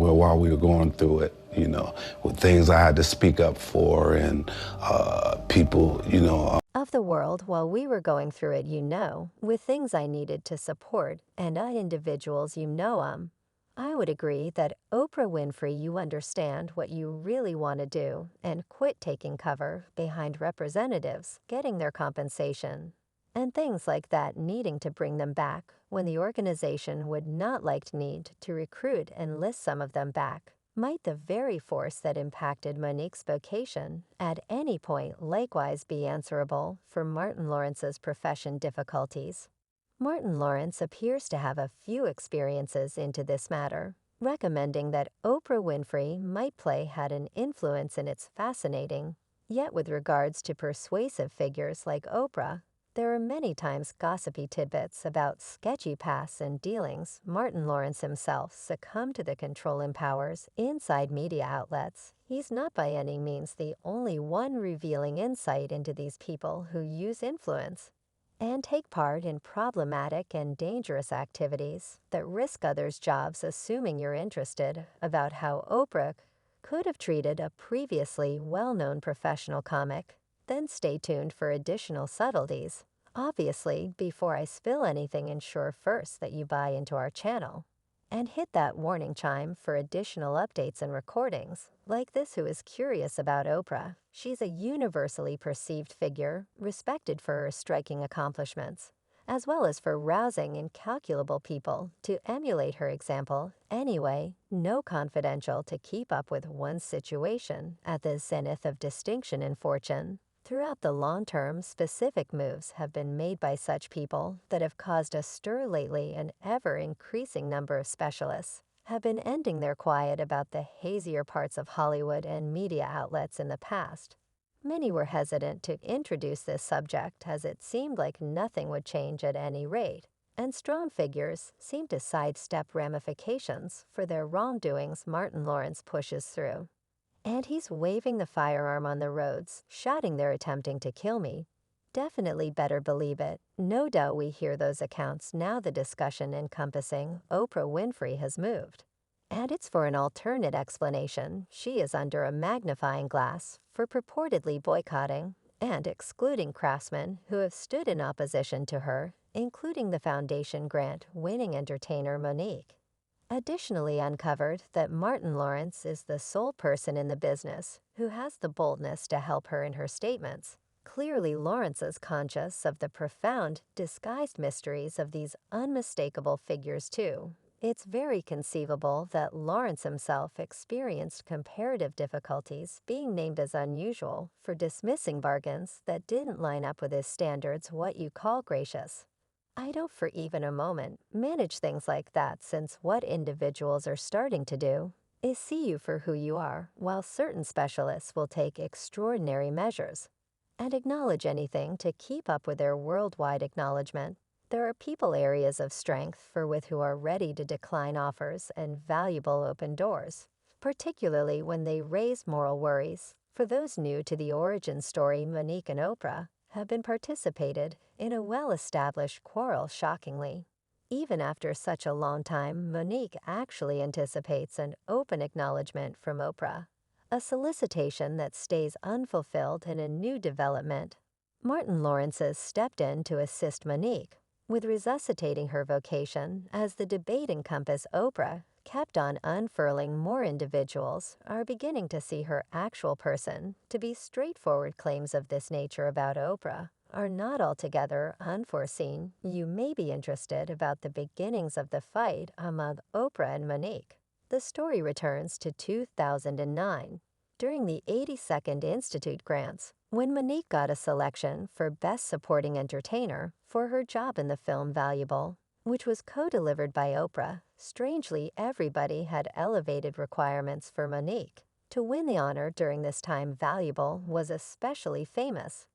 where while we were going through it, with things I had to speak up for and people, Of the world while we were going through it, with things I needed to support and individuals I would agree that Oprah Winfrey, you understand what you really want to do and quit taking cover behind representatives getting their compensation. And things like that needing to bring them back when the organization would not like need to recruit and list some of them back. Might the very force that impacted Monique's vocation at any point likewise be answerable for Martin Lawrence's profession difficulties? Martin Lawrence appears to have a few experiences into this matter, recommending that Oprah Winfrey might play had an influence in its fascinating, yet with regards to persuasive figures like Oprah, there are many times gossipy tidbits about sketchy pasts and dealings. Martin Lawrence himself succumbed to the control and powers inside media outlets. He's not by any means the only one revealing insight into these people who use influence and take part in problematic and dangerous activities that risk others' jobs, assuming you're interested about how Oprah could have treated a previously well-known professional comic. Then stay tuned for additional subtleties. Obviously, before I spill anything, ensure first that you buy into our channel. And hit that warning chime for additional updates and recordings, like this who is curious about Oprah. She's a universally perceived figure, respected for her striking accomplishments, as well as for rousing incalculable people to emulate her example. Anyway, no confidential to keep up with one's situation at the zenith of distinction and fortune. Throughout the long term, specific moves have been made by such people that have caused a stir lately. An ever-increasing number of specialists have been ending their quiet about the hazier parts of Hollywood and media outlets in the past. Many were hesitant to introduce this subject as it seemed like nothing would change at any rate, and strong figures seem to sidestep ramifications for their wrongdoings. Martin Lawrence pushes through. And he's waving the firearm on the roads, shouting they're attempting to kill me. Definitely better believe it. No doubt we hear those accounts now. The discussion encompassing Oprah Winfrey has moved. And it's for an alternate explanation. She is under a magnifying glass for purportedly boycotting and excluding craftsmen who have stood in opposition to her, including the foundation grant-winning entertainer Monique. Additionally uncovered that Martin Lawrence is the sole person in the business who has the boldness to help her in her statements. Clearly, Lawrence is conscious of the profound, disguised mysteries of these unmistakable figures too. It's very conceivable that Lawrence himself experienced comparative difficulties being named as unusual for dismissing bargains that didn't line up with his standards, what you call gracious. I don't for even a moment manage things like that, since what individuals are starting to do is see you for who you are, while certain specialists will take extraordinary measures and acknowledge anything to keep up with their worldwide acknowledgement. There are people areas of strength for with who are ready to decline offers and valuable open doors, particularly when they raise moral worries. For those new to the origin story, Monique and Oprah have been participated in a well-established quarrel. Shockingly, even after such a long time, Monique actually anticipates an open acknowledgement from Oprah, a solicitation that stays unfulfilled in a new development. Martin Lawrence has stepped in to assist Monique with resuscitating her vocation as the debate encompass Oprah kept on unfurling. More individuals are beginning to see her actual person to be straightforward. Claims of this nature about Oprah are not altogether unforeseen. You may be interested about the beginnings of the fight among Oprah and Monique. The story returns to 2009 during the 82nd Institute grants, when Monique got a selection for Best Supporting Entertainer for her job in the film Valuable, which was co-delivered by Oprah. Strangely, everybody had elevated requirements for Monique to win the honor. During this time, Valuable was especially famous,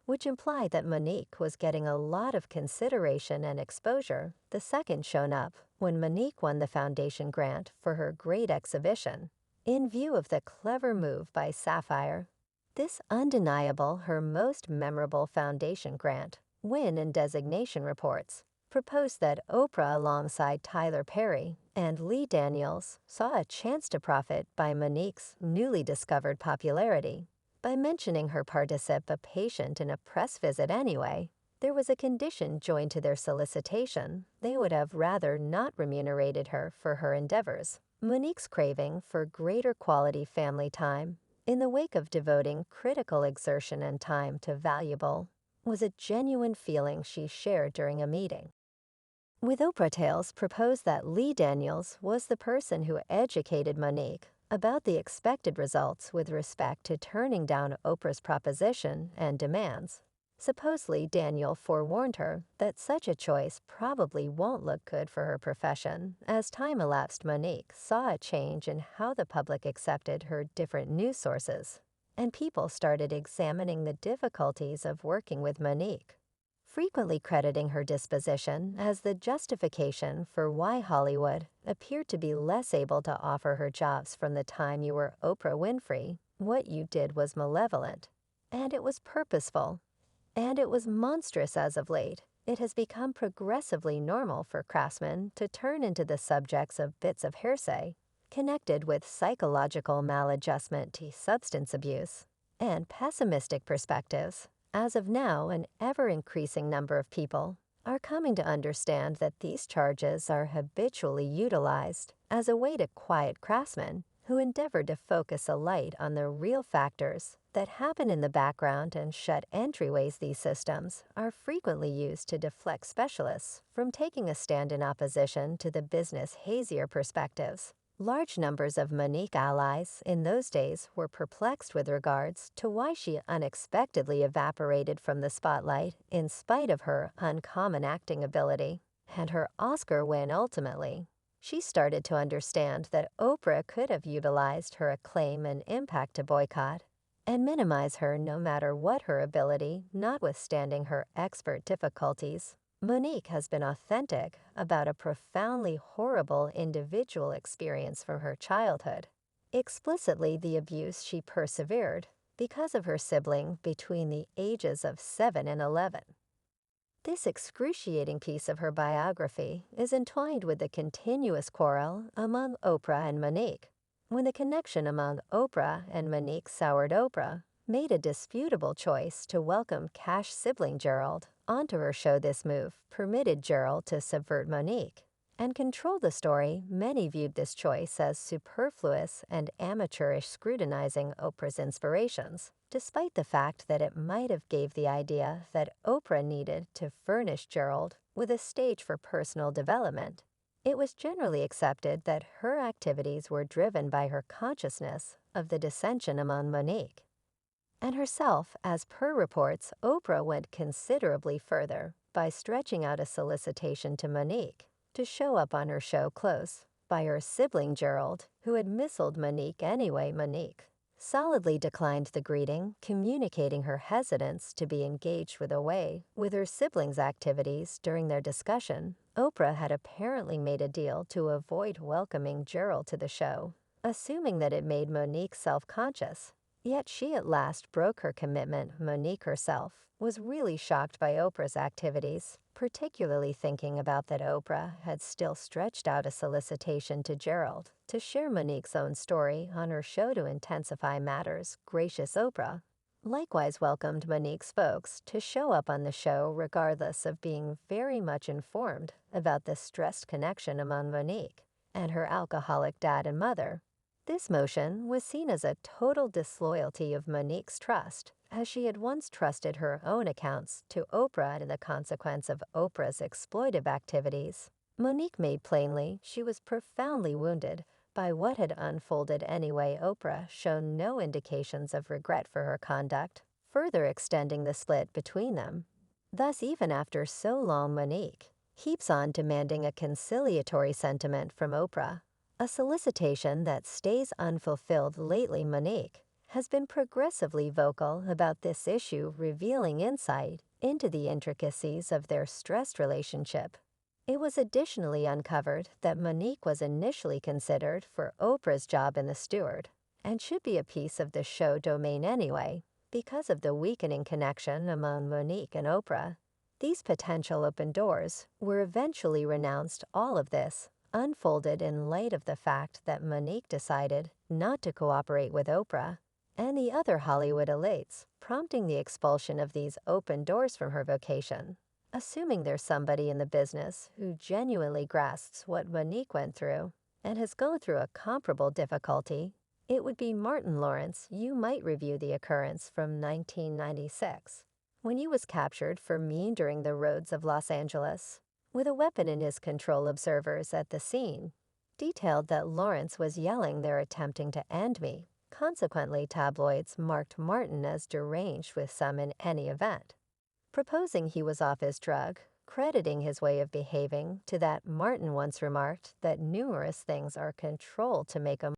which implied that Monique was getting a lot of consideration and exposure. The second shown up when Monique won the foundation grant for her great exhibition. In view of the clever move by Sapphire, this undeniable her most memorable foundation grant win and designation reports proposed that Oprah, alongside Tyler Perry and Lee Daniels, saw a chance to profit by Monique's newly discovered popularity. By mentioning her participation in a press visit anyway, there was a condition joined to their solicitation. They would have rather not remunerated her for her endeavors. Monique's craving for greater quality family time, in the wake of devoting critical exertion and time to valuable, was a genuine feeling she shared during a meeting. With Oprah Tales proposed that Lee Daniels was the person who educated Monique about the expected results with respect to turning down Oprah's proposition and demands. Supposedly, Daniel forewarned her that such a choice probably won't look good for her profession. As time elapsed, Monique saw a change in how the public accepted her different news sources, and people started examining the difficulties of working with Monique, frequently crediting her disposition as the justification for why Hollywood appeared to be less able to offer her jobs. From the time you were Oprah Winfrey, what you did was malevolent, and it was purposeful, and it was monstrous. As of late, it has become progressively normal for craftsmen to turn into the subjects of bits of hearsay connected with psychological maladjustment to substance abuse and pessimistic perspectives. As of now, an ever-increasing number of people are coming to understand that these charges are habitually utilized as a way to quiet craftsmen who endeavor to focus a light on the real factors that happen in the background and shut entryways. These systems are frequently used to deflect specialists from taking a stand in opposition to the business hazier perspectives. Large numbers of Monique allies in those days were perplexed with regards to why she unexpectedly evaporated from the spotlight in spite of her uncommon acting ability and her Oscar win. Ultimately, she started to understand that Oprah could have utilized her acclaim and impact to boycott and minimize her no matter what her ability, notwithstanding her expert difficulties. Monique has been authentic about a profoundly horrible individual experience from her childhood. Explicitly, the abuse she persevered because of her sibling between the ages of 7 and 11. This excruciating piece of her biography is entwined with the continuous quarrel among Oprah and Monique. When the connection among Oprah and Monique soured, Oprah made a disputable choice to welcome Cash sibling Gerald onto her show. This move permitted Gerald to subvert Monique and control the story. Many viewed this choice as superfluous and amateurish, scrutinizing Oprah's inspirations, despite the fact that it might have gave the idea that Oprah needed to furnish Gerald with a stage for personal development. It was generally accepted that her activities were driven by her consciousness of the dissension among Monique and herself. As per reports, Oprah went considerably further by stretching out a solicitation to Monique to show up on her show close by her sibling Gerald, who had missiled Monique anyway. Monique solidly declined the greeting, communicating her hesitance to be engaged with her siblings' activities during their discussion. Oprah had apparently made a deal to avoid welcoming Gerald to the show, assuming that it made Monique self-conscious. Yet she at last broke her commitment. Monique herself was really shocked by Oprah's activities, particularly thinking about that Oprah had still stretched out a solicitation to Gerald to share Monique's own story on her show to intensify matters. Gracious Oprah likewise welcomed Monique's folks to show up on the show, regardless of being very much informed about the stressed connection among Monique and her alcoholic dad and mother. This motion was seen as a total disloyalty of Monique's trust, as she had once trusted her own accounts to Oprah and the consequence of Oprah's exploitive activities. Monique made plainly she was profoundly wounded by what had unfolded anyway. Oprah shown no indications of regret for her conduct, further extending the split between them. Thus, even after so long, Monique keeps on demanding a conciliatory sentiment from Oprah, a solicitation that stays unfulfilled. Lately, Monique has been progressively vocal about this issue, revealing insight into the intricacies of their stressed relationship. It was additionally uncovered that Monique was initially considered for Oprah's job in The Steward, and should be a piece of the show domain anyway. Because of the weakening connection among Monique and Oprah, These potential open doors were eventually renounced. All of this unfolded in light of the fact that Monique decided not to cooperate with Oprah and the other Hollywood elites, prompting the expulsion of these open doors from her vocation. Assuming there's somebody in the business who genuinely grasps what Monique went through and has gone through a comparable difficulty, it would be Martin Lawrence. You might review the occurrence from 1996, when he was captured for meandering the roads of Los Angeles with a weapon in his control. Observers at the scene detailed that Lawrence was yelling, "They're attempting to end me." Consequently, tabloids marked Martin as deranged, with some in any event proposing he was off his drug, crediting his way of behaving to that. Martin once remarked that numerous things are controlled to make a